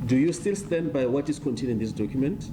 Do you still stand by what is contained in this document?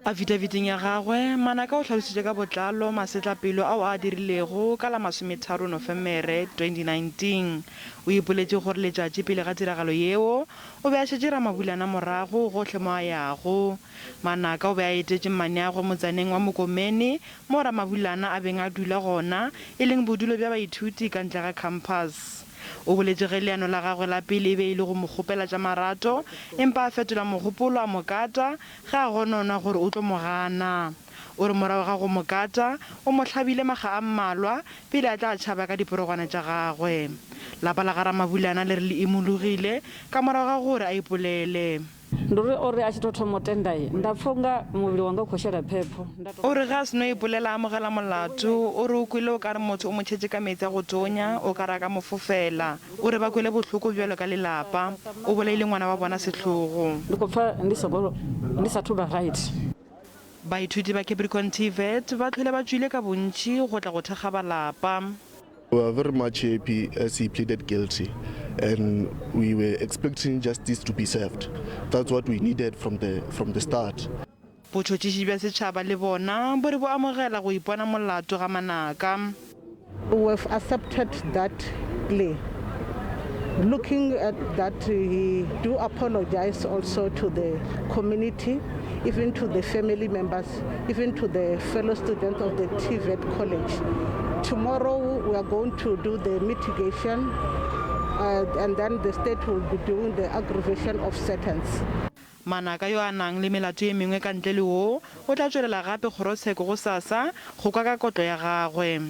Affidavit-ing ya gagwe Manaka o tlhalositse ka botlalo masetlapelo ao a dirilego ka la 30 Nofemere 2019. O ipoletse gore letšatši pele ga tiragalo yeo o be a šetše Ramabulana morago gohle mo a yago. Manaka o be a etetše Maniagwe motsaneng wa Mokomene mo Ramabulana a beng a dula gona e leng bodulo bja baithuti ka ntle ga campus. O boletse ge leano la gagwe la pele e be e le go mo kgopela tša marato empa a fetola mogopolo a mokata ga a gonona gore o tlo mo gana. O re morago ga go mokata o mo tlhabile maga a mmalwa pele a tla tšhaba ka diporogwana tša gagwe. Lapa la ga Ramabulana le re le imologile ka morago ga gore a ipolele. Nduri ore a tshito thoma tendai ndapfunga muvhili wanga u khou shela phepho. O re ga seno ipolela amogela molato o re o kwile o ka re motho o mo tšhetše ka metsi a go tonya o ka ra ka mofofela. O re ba kwele bohloko bjalo ka lelapa o bolaile ngwana wa bona sehlogo. Ndi sa thuba right. Baithuti ba Capricorn TVET ba tlhole ba tswile ka bontši go tla go thekga balapa. We were very much happy as he pleaded guilty, and we were expecting justice to be served. That's what we needed from the start. Botšhotšiši bja setšhaba le bona bo re bo amogela go ipona molato ga Manaka. We have accepted that plea. Looking at that, he do apologize also to the community, even to the family members, even to the fellow students of the TVET College. Tomorrow we are going to do the mitigation and then the state will be doing the aggravation of sentence. Manaka yo a nang le melato e mengwe ka ntle le o tla tswelela gape kgorotsheko go sasa go kwa ka kotlo ya gagwe.